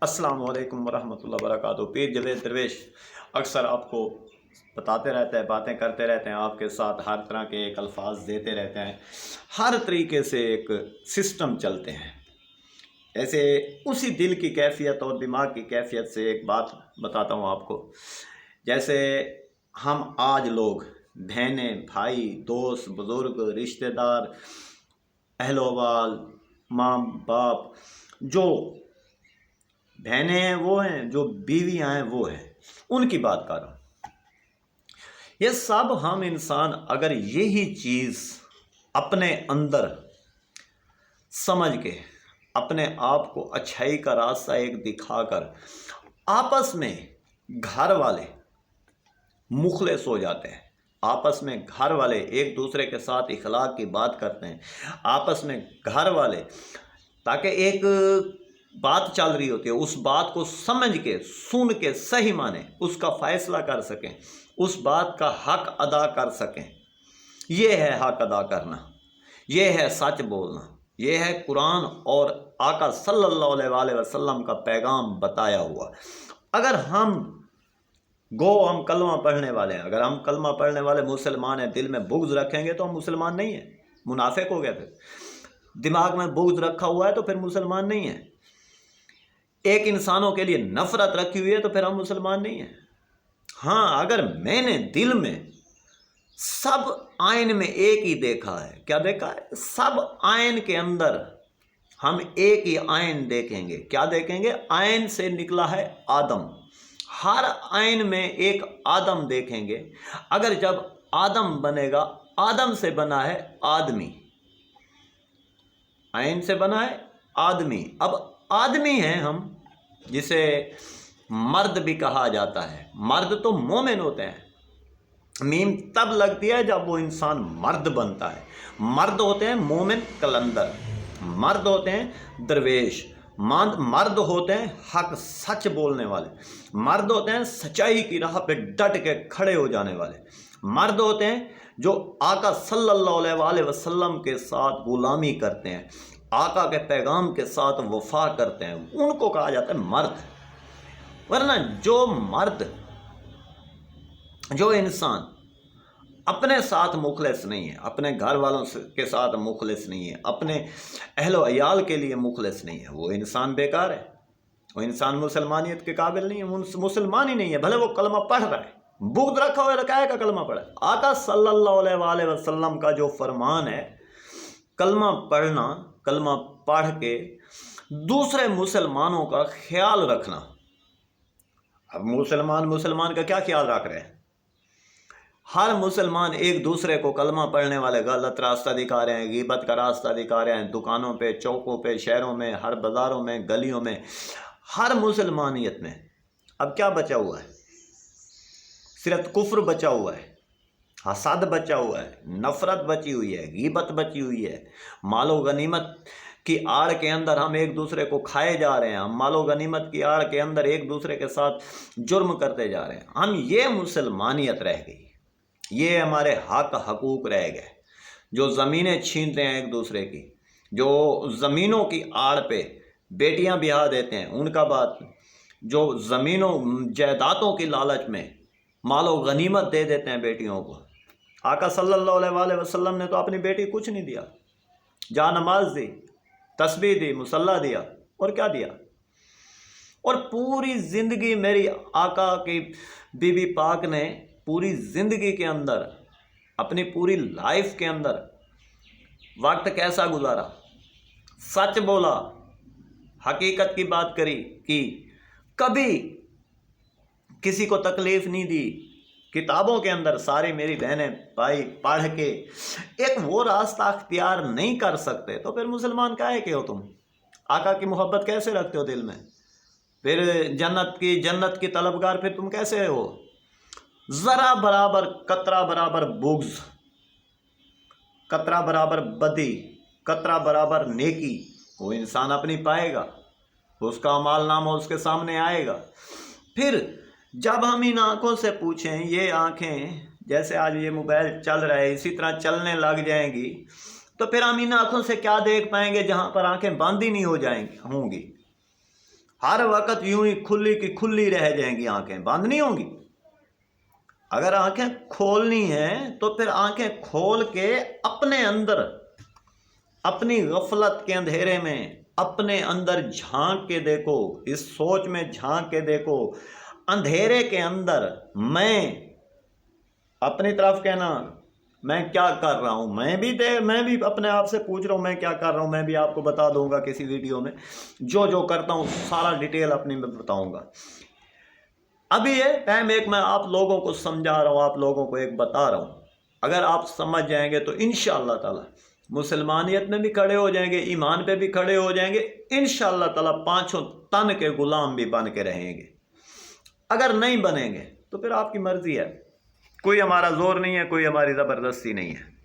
अस्सलाम वालेकुम वरहमतुल्लाहि वबरकातुहू। पीर जावेद दरवेश अक्सर आपको बताते रहते हैं, बातें करते रहते हैं, आपके साथ हर तरह के एक अल्फाज देते रहते हैं, हर तरीके से एक सिस्टम चलते हैं। ऐसे उसी दिल की कैफियत और दिमाग की कैफियत से एक बात बताता हूँ आपको। जैसे हम आज लोग बहनें, भाई, दोस्त, बुज़ुर्ग, रिश्तेदार, अहलोवाल, माँ बाप, जो बहनें हैं वो हैं, जो बीवियां हैं वो हैं, उनकी बात कर रहा हूँ। ये सब हम इंसान अगर यही चीज़ अपने अंदर समझ के अपने आप को अच्छाई का रास्ता एक दिखाकर आपस में घर वाले मुखलिस हो जाते हैं, आपस में घर वाले एक दूसरे के साथ इखलाक की बात करते हैं, आपस में घर वाले ताकि एक बात चल रही होती है उस बात को समझ के सुन के सही माने उसका फैसला कर सकें, उस बात का हक अदा कर सकें। ये है हक अदा करना, ये है सच बोलना, ये है कुरान और आका सल्लल्लाहु अलैहि वसल्लम का पैगाम बताया हुआ। अगर हम कलमा पढ़ने वाले हैं, अगर हम कलमा पढ़ने वाले मुसलमान हैं, दिल में बुग़्ज़ रखेंगे तो हम मुसलमान नहीं हैं, मुनाफिक हो गए। फिर दिमाग में बुग़्ज़ रखा हुआ है तो फिर मुसलमान नहीं है। एक इंसानों के लिए नफ़रत रखी हुई है तो फिर हम मुसलमान नहीं हैं। हाँ, अगर मैंने दिल में सब आयन में एक ही देखा है, क्या देखा है? सब आयन के अंदर हम एक ही आयन देखेंगे। क्या देखेंगे? आयन से निकला है आदम, हर आयन में एक आदम देखेंगे। अगर जब आदम बनेगा, आदम से बना है आदमी, आयन से बना है आदमी। अब आदमी हैं हम, जिसे मर्द भी कहा जाता है। मर्द तो मोमिन होते हैं, मीम तब लगती है जब वो इंसान मर्द बनता है। मर्द होते हैं मोमिन कलंदर, मर्द होते हैं दरवेश, मर्द होते हैं हक सच बोलने वाले, मर्द होते हैं सच्चाई की राह पे डट के खड़े हो जाने वाले, मर्द होते हैं जो आका सल्लल्लाहु अलैहि वसल्लम के साथ गुलामी करते हैं, आका के पैगाम के साथ वफा करते हैं, उनको कहा जाता है मर्द। वरना जो मर्द, जो इंसान अपने साथ मुखलिस नहीं है, अपने घर वालों के साथ मुखलिस नहीं है, अपने अहलो अयाल के लिए मुखलिस नहीं है, वो इंसान बेकार है, वो इंसान मुसलमानियत के काबिल नहीं है, मुसलमान ही नहीं है। भले वो कलमा पढ़ रहा है, बुग़्ज़ रखा हुआ है, क्या का कलमा पढ़ा है? आका सल्लल्लाहु अलैहि वसल्लम का जो फरमान है, कलमा पढ़ना, कलमा पढ़ के दूसरे मुसलमानों का ख्याल रखना। अब मुसलमान का क्या ख्याल रख रहे हैं? हर मुसलमान एक दूसरे को कलमा पढ़ने वाले गलत रास्ता दिखा रहे हैं, गीबत का रास्ता दिखा रहे हैं, दुकानों पे, चौकों पे, शहरों में, हर बाज़ारों में, गलियों में, हर मुसलमानियत में अब क्या बचा हुआ है? सिर्फ कुफ्र बचा हुआ है, हसद बचा हुआ है, नफ़रत बची हुई है, गीबत बची हुई है। मालो गनीमत की आड़ के अंदर हम एक दूसरे को खाए जा रहे हैं, हम मालो गनीमत की आड़ के अंदर एक दूसरे के साथ जुर्म करते जा रहे हैं। हम ये मुसलमानियत रह गई, ये हमारे हक हकूक़ रह गए। जो ज़मीनें छीनते हैं एक दूसरे की, जो ज़मीनों की आड़ पे बेटियां ब्याह देते हैं, उनका बात, जो ज़मीनों जायदादों की लालच में मालो गनीमत दे देते हैं बेटियों को। आका सल्लल्लाहु अलैहि वसल्लम ने तो अपनी बेटी कुछ नहीं दिया, जा नमाज दी, तस्बीह दी, मुसल्ला दिया, और क्या दिया? और पूरी ज़िंदगी मेरी आका की बीबी पाक ने पूरी ज़िंदगी के अंदर, अपनी पूरी लाइफ के अंदर वक्त कैसा गुजारा? सच बोला, हकीकत की बात करी, कि कभी किसी को तकलीफ़ नहीं दी। किताबों के अंदर सारी मेरी बहनें भाई पढ़ के एक वो रास्ता अख्तियार नहीं कर सकते, तो फिर मुसलमान काहे के हो तुम? आका की मोहब्बत कैसे रखते हो दिल में? फिर जन्नत की तलबगार फिर तुम कैसे हो? ज़रा बराबर, कतरा बराबर बुग़्ज़, कतरा बराबर बदी, कतरा बराबर नेकी वो इंसान अपनी पाएगा, उसका अमाल नामा उसके सामने आएगा। फिर जब हम इन आँखों से पूछें, ये आँखें जैसे आज ये मोबाइल चल रहा है इसी तरह चलने लग जाएंगी, तो फिर हम इन आँखों से क्या देख पाएंगे जहाँ पर आँखें बंद ही नहीं हो जाएंगी होंगी? ہر وقت یوں ہی کھلی کی کھلی رہ جائیں گی، آنکھیں بند نہیں ہوں گی۔ اگر آنکھیں کھولنی ہیں تو پھر آنکھیں کھول کے اپنے اندر، اپنی غفلت کے اندھیرے میں اپنے اندر جھانک کے دیکھو، اس سوچ میں جھانک کے دیکھو، اندھیرے کے اندر میں اپنی طرف کہنا میں کیا کر رہا ہوں، میں بھی اپنے آپ سے پوچھ رہا ہوں میں کیا کر رہا ہوں، میں بھی آپ کو بتا دوں گا کسی ویڈیو میں، جو کرتا ہوں سارا ڈیٹیل اپنی میں بتاؤں گا۔ ابھی یہ ٹائم ایک میں آپ لوگوں کو سمجھا رہا ہوں، آپ لوگوں کو ایک بتا رہا ہوں، اگر آپ سمجھ جائیں گے تو انشاءاللہ تعالی مسلمانیت میں بھی کھڑے ہو جائیں گے، ایمان پہ بھی کھڑے ہو جائیں گے، انشاءاللہ تعالی پانچوں تن کے غلام بھی بن کے رہیں گے۔ اگر نہیں بنیں گے تو پھر آپ کی مرضی ہے، کوئی ہمارا زور نہیں ہے، کوئی ہماری زبردستی نہیں ہے۔